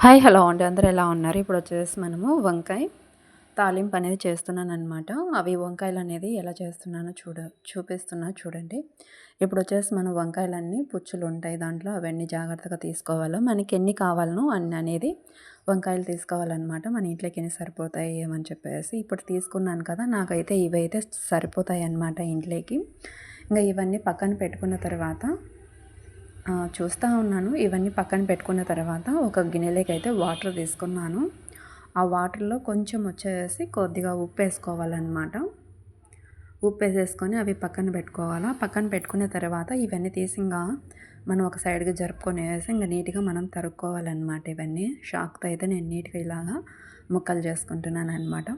Hi hello అండి, అందరూ ఎలా ఉన్నారు? ఇప్పుడు వచ్చేసి మనము వంకాయ తాలింపు అనేది చేస్తున్నానన్నమాట. అవి వంకాయలు అనేది ఎలా చేస్తున్నానో చూపిస్తున్నా చూడండి. ఇప్పుడు వచ్చేసి మనం వంకాయలన్నీ పుచ్చులు ఉంటాయి దాంట్లో, అవన్నీ జాగ్రత్తగా తీసుకోవాలో, మనకి ఎన్ని కావాలనో అన్ని అనేది వంకాయలు తీసుకోవాలన్నమాట. మన ఇంట్లోకి ఎన్ని సరిపోతాయి ఏమని చెప్పేసి ఇప్పుడు తీసుకున్నాను కదా, నాకైతే ఇవైతే సరిపోతాయి అన్నమాట ఇంట్లోకి. ఇంకా ఇవన్నీ పక్కన పెట్టుకున్న తర్వాత చూస్తూ ఉన్నాను. ఇవన్నీ పక్కన పెట్టుకున్న తర్వాత ఒక గిన్నెలోకి అయితే వాటర్ తీసుకున్నాను. ఆ వాటర్లో కొంచెం వచ్చేసి కొద్దిగా ఉప్పు వేసుకోవాలన్నమాట. ఉప్పు వేసేసుకొని అవి పక్కన పెట్టుకోవాలా. పక్కన పెట్టుకున్న తర్వాత ఇవన్నీ తీసి ఇంకా మనం ఒక సైడ్గా జరుపుకొనేసి ఇంకా నీట్గా మనం తరుక్కోవాలన్నమాట. ఇవన్నీ షాక్తో అయితే నేను నీట్గా ఇలాగా ముక్కలు చేసుకుంటున్నాను అనమాట.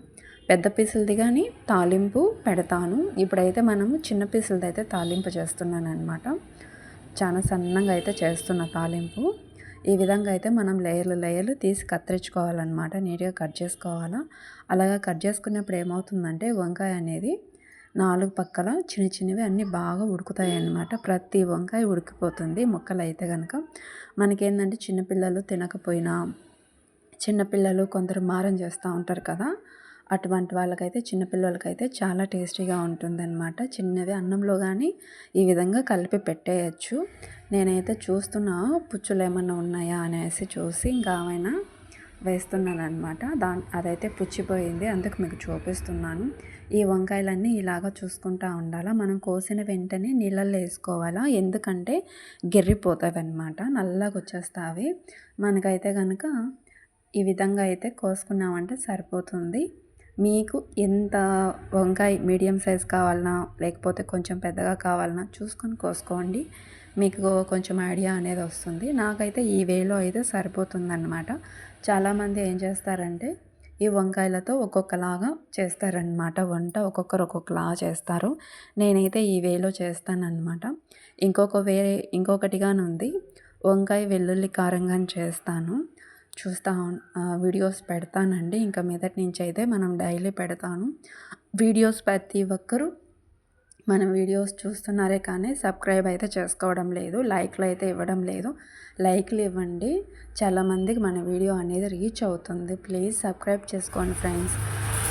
పెద్ద పీసులది కానీ తాలింపు పెడతాను. ఇప్పుడైతే మనము చిన్న పీసులది అయితే తాలింపు చేస్తున్నాను అనమాట. చాలా సన్నగా అయితే చేస్తున్న తాలింపు. ఈ విధంగా అయితే మనం లేయర్లు తీసి కత్తిరించుకోవాలన్నమాట. నీట్గా కట్ చేసుకోవాలా. అలాగా కట్ చేసుకున్నప్పుడు ఏమవుతుందంటే వంకాయ అనేది 4 పక్కల చిన్నవి అన్నీ బాగా ఉడుకుతాయి అన్నమాట. ప్రతి వంకాయ ఉడికిపోతుంది ముక్కలు అయితే కనుక. మనకేంటంటే చిన్నపిల్లలు తినకపోయినా, చిన్నపిల్లలు కొందరు మారం చేస్తూ ఉంటారు కదా, అటువంటి వాళ్ళకైతే చిన్నపిల్లలకైతే చాలా టేస్టీగా ఉంటుందన్నమాట. చిన్నవి అన్నంలో కానీ ఈ విధంగా కలిపి పెట్టేయచ్చు. నేనైతే చూస్తున్నా పుచ్చులు ఏమన్నా ఉన్నాయా అనేసి చూసి ఇంకా ఏమైనా వేస్తున్నాను అనమాట. అదైతే పుచ్చిపోయింది, అందుకు మీకు చూపిస్తున్నాను. ఈ వంకాయలన్నీ ఇలాగ చూసుకుంటూ ఉండాలా. మనం కోసిన వెంటనే నీళ్ళల్లో వేసుకోవాలా, ఎందుకంటే గెర్రిపోతాయి అన్నమాట, నల్లగా వచ్చేస్తాయి. మనకైతే కనుక ఈ విధంగా అయితే కోసుకున్నామంటే సరిపోతుంది. మీకు ఎంత వంకాయ మీడియం సైజ్ కావాలన్నా లేకపోతే కొంచెం పెద్దగా కావాలన్నా చూసుకొని కోసుకోండి. మీకు కొంచెం ఐడియా అనేది వస్తుంది. నాకైతే ఈ వేలో అయితే సరిపోతుందన్నమాట. చాలామంది ఏం చేస్తారంటే ఈ వంకాయలతో ఒక్కొక్కలాగా చేస్తారనమాట వంట. ఒక్కొక్కరు ఒక్కొక్కలాగా చేస్తారు. నేనైతే ఈ వేలో చేస్తానన్నమాట. ఇంకొకటిగానుంది, వంకాయ వెల్లుల్లి కారంగా చేస్తాను. వీడియోస్ పెడతానండి. ఇంకా మీదటి నుంచి అయితే మనం డైలీ పెడతాను వీడియోస్. ప్రతి ఒక్కరూ మన వీడియోస్ చూస్తున్నారే కానీ సబ్స్క్రైబ్ అయితే చేసుకోవడం లేదు, లైక్లు అయితే ఇవ్వడం లేదు. లైక్లు ఇవ్వండి, చాలామందికి మన వీడియో అనేది రీచ్ అవుతుంది. ప్లీజ్ సబ్స్క్రైబ్ చేసుకోండి ఫ్రెండ్స్.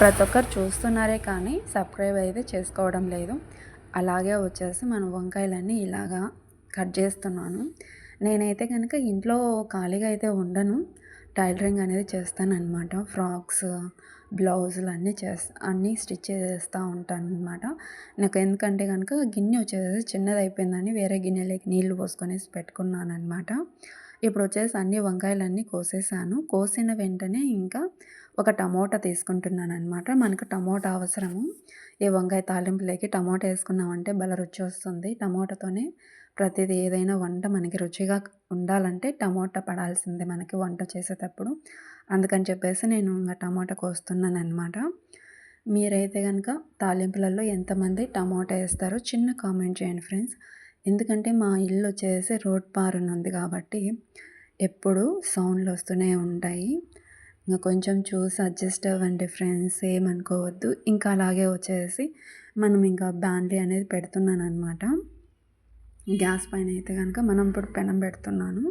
ప్రతి ఒక్కరు చూస్తున్నారే కానీ సబ్స్క్రైబ్ అయితే చేసుకోవడం లేదు. అలాగే వచ్చేసి మన వంకాయలన్నీ ఇలాగా కట్ చేస్తున్నాను. నేనైతే కనుక ఇంట్లో ఖాళీగా అయితే ఉండను, టైలరింగ్ అనేది చేస్తానన్నమాట. ఫ్రాక్స్, బ్లౌజులు అన్నీ స్టిచ్ చేస్తూ ఉంటాను అనమాట. నాకు ఎందుకంటే కనుక గిన్నె వచ్చేసి చిన్నది అయిపోయిందని వేరే గిన్నెలోకి నీళ్లు పోసుకొనేసి పెట్టుకున్నాను అనమాట. ఇప్పుడు వచ్చేసి అన్ని వంకాయలన్నీ కోసేసాను. కోసిన వెంటనే ఇంకా ఒక టమోటా తీసుకుంటున్నాను అనమాట. మనకు టమోటా అవసరము. ఈ వంకాయ తాలింపులోకి టమోటా వేసుకున్నామంటే భలే రుచి వస్తుంది. టమోటాతోనే ప్రతిదీ ఏదైనా వంట మనకి రుచిగా ఉండాలంటే టమోటా పడాల్సిందే మనకి వంట చేసేటప్పుడు. అందుకని చెప్పేసి నేను ఇంకా టమోటా కోస్తున్నాను అనమాట. మీరైతే కనుక తాలింపులలో ఎంతమంది టమోటా వేస్తారో చిన్న కామెంట్ చేయండి ఫ్రెండ్స్. ఎందుకంటే మా ఇల్లు వచ్చేసి రోడ్ పారున ఉంది కాబట్టి ఎప్పుడు సౌండ్లు వస్తూనే ఉంటాయి. ఇంకా కొంచెం చూసి అడ్జస్ట్ అవ్వండి ఫ్రెండ్స్, ఏమనుకోవద్దు. ఇంకా అలాగే వచ్చేసి మనం ఇంకా బాండ్లీ అనేది పెడుతున్నాను అనమాట. గ్యాస్ పైన అయితే కనుక మనం ఇప్పుడు పెనం పెడుతున్నాను.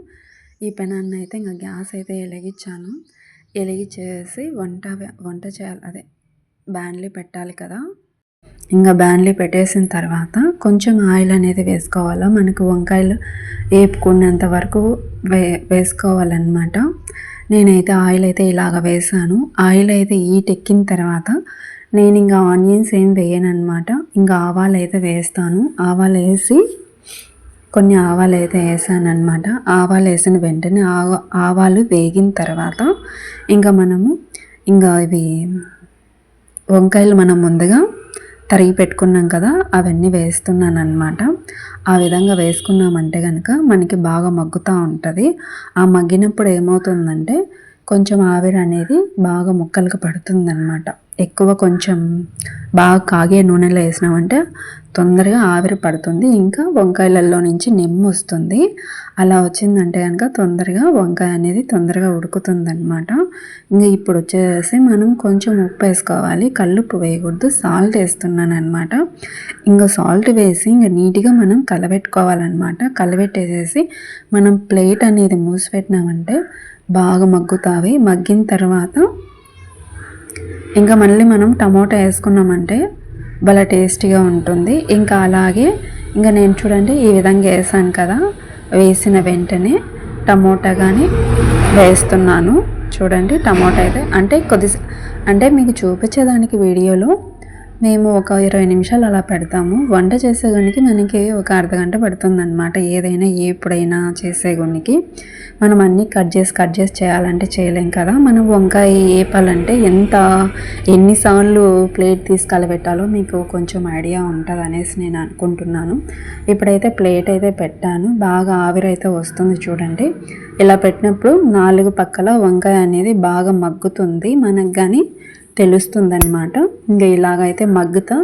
ఈ పెనాన్ని అయితే ఇంకా గ్యాస్ అయితే వెలిగించాను. వెలిగించేసి వంట చేయాలి, అదే బాండ్లీ పెట్టాలి కదా. ఇంకా బాండ్లీ పెట్టేసిన తర్వాత కొంచెం ఆయిల్ అనేది వేసుకోవాలి. మనకు వంకాయలు వేపుకున్నంత వరకు వేసుకోవాలన్నమాట. నేనైతే ఆయిల్ అయితే ఇలాగ వేసాను. ఆయిల్ అయితే ఎక్కిన తర్వాత నేను ఇంకా ఆనియన్స్ ఏం వేయను అనమాట. ఇంకా ఆవాలు అయితే వేస్తాను. ఆవాలు వేసి కొన్ని ఆవాలు అయితే వేసాను అనమాట. ఆవాలు వేసిన వెంటనే ఆవాలు వేగిన తర్వాత ఇంకా మనము ఇవి వంకాయలు మనం ముందుగా తరిగి పెట్టుకున్నాం కదా, అవన్నీ వేస్తున్నాను అనమాట. ఆ విధంగా వేసుకున్నామంటే కనుక మనకి బాగా మగ్గుతూ ఉంటుంది. ఆ మగ్గినప్పుడు ఏమవుతుందంటే కొంచెం ఆవిరి అనేది బాగా ముక్కలకు పడుతుందన్నమాట. ఎక్కువ కొంచెం బాగా కాగే నూనెలో వేసినామంటే తొందరగా ఆవిరి పడుతుంది, ఇంకా వంకాయలలో నుంచి నెమ్ము వస్తుంది. అలా వచ్చిందంటే కనుక తొందరగా వంకాయ అనేది తొందరగా ఉడుకుతుందన్నమాట. ఇంకా ఇప్పుడు వచ్చేసి మనం కొంచెం ఉప్పు వేసుకోవాలి, కల్లుప్పు వేయకూడదు, సాల్ట్ వేస్తున్నాను అనమాట. ఇంకా సాల్ట్ వేసి ఇంకా నీట్గా మనం కలబెట్టుకోవాలన్నమాట. కలబెట్టేసేసి మనం ప్లేట్ అనేది మూసిపెట్టినామంటే బాగా మగ్గుతాయి. మగ్గిన తర్వాత ఇంకా మళ్ళీ మనం టమోటా వేసుకున్నామంటే భలే టేస్టీగా ఉంటుంది. ఇంకా అలాగే ఇంకా నేను చూడండి ఈ విధంగా వేసాను కదా, వేసిన వెంటనే టమోటా కానీ వేస్తున్నాను. చూడండి టమోటా అయితే అంటే మీకు చూపించేదానికి వీడియోలో మేము ఒక 20 నిమిషాలు అలా పెడతాము. వంట చేసేదానికి మనకి ఒక అర్ధగంట పడుతుందన్నమాట. ఏదైనా ఎప్పుడైనా చేసేదానికి మనం అన్నీ కట్ చేసి చేయాలంటే చేయలేం కదా. మనం వంకాయ వేపాలంటే ఎన్నిసార్లు ప్లేట్ తీసి కలబెట్టాలో మీకు కొంచెం ఐడియా ఉంటుంది అనేసి నేను అనుకుంటున్నాను. ఇప్పుడైతే ప్లేట్ అయితే పెట్టాను. బాగా ఆవిరైతే వస్తుంది చూడండి. ఇలా పెట్టినప్పుడు 4 పక్కల వంకాయ అనేది బాగా మగ్గుతుంది మనకు కానీ తెలుస్తుందన్నమాట. ఇంకా ఇలాగైతే మగ్గుతా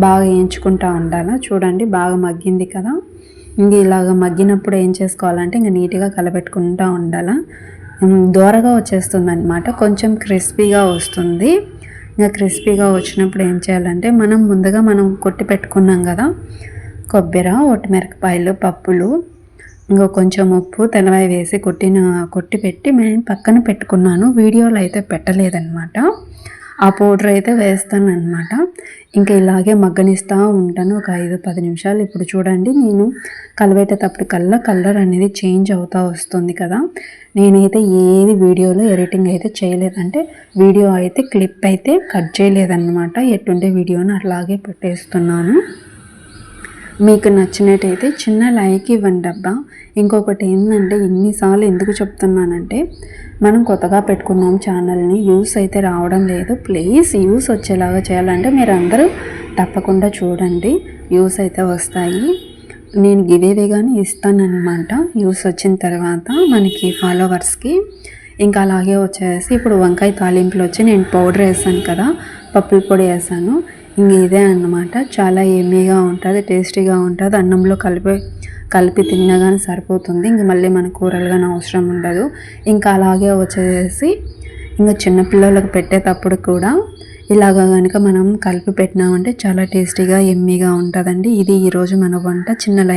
బాగా వేయించుకుంటూ ఉండాలి. చూడండి బాగా మగ్గింది కదా. ఇంక ఇలాగ మగ్గినప్పుడు ఏం చేసుకోవాలంటే ఇంకా నీట్గా కలబెట్టుకుంటూ ఉండాలి. దోరగా వచ్చేస్తుంది అనమాట, కొంచెం క్రిస్పీగా వస్తుంది. ఇంకా క్రిస్పీగా వచ్చినప్పుడు ఏం చేయాలంటే ముందుగా మనం కొట్టి పెట్టుకున్నాం కదా కొబ్బరి, ఒట్టిమిరపకాయలు, పప్పులు, ఇంకా కొంచెం ఉప్పు, తెల్లవాయి వేసి కొట్టి పెట్టి నేను పక్కన పెట్టుకున్నాను. వీడియోలో అయితే పెట్టలేదన్నమాట. ఆ పౌడర్ అయితే వేస్తాను అనమాట. ఇంకా ఇలాగే మగ్గనిస్తూ ఉంటాను ఒక 5-10 నిమిషాలు. ఇప్పుడు చూడండి నేను కలబెట్టేటప్పుడు కలర్ అనేది చేంజ్ అవుతూ వస్తుంది కదా. నేనైతే ఏది వీడియోలో ఎడిటింగ్ అయితే చేయలేదంటే వీడియో అయితే క్లిప్ అయితే కట్ చేయలేదన్నమాట. ఎట్టుండే వీడియోని అట్లాగే పెట్టేస్తున్నాను. మీకు నచ్చినట్టయితే చిన్న లైక్ ఇవ్వండి అబ్బా. ఇంకొకటి ఏంటంటే ఎన్నిసార్లు ఎందుకు చెప్తున్నానంటే మనం కొత్తగా పెట్టుకున్నాం ఛానల్ని, వ్యూస్ అయితే రావడం లేదు. ప్లీజ్ వ్యూస్ వచ్చేలాగా చేయాలంటే మీరు అందరూ తప్పకుండా చూడండి, వ్యూస్ అయితే వస్తాయి. నేను గివేవే కానీ ఇస్తానన్నమాట వ్యూస్ వచ్చిన తర్వాత మనకి ఫాలోవర్స్కి. ఇంకా అలాగే వచ్చేసి ఇప్పుడు వంకాయ తాలింపులు వచ్చి నేను పౌడర్ వేసాను కదా, పప్పుల పొడి వేసాను. ఇంక ఇదే అన్నమాట. చాలా ఎమ్మీగా ఉంటుంది, టేస్టీగా ఉంటుంది. అన్నంలో కలిపి తినగానే సరిపోతుంది. ఇంక మళ్ళీ మన కూరలు కానీ అవసరం ఉండదు. ఇంకా అలాగే వచ్చేసి ఇంకా చిన్నపిల్లలకు పెట్టేటప్పుడు కూడా ఇలాగ కనుక మనం కలిపి పెట్టినామంటే చాలా టేస్టీగా ఎమ్మీగా ఉంటుందండి. ఇది ఈరోజు మన వంట. చిన్న లైక్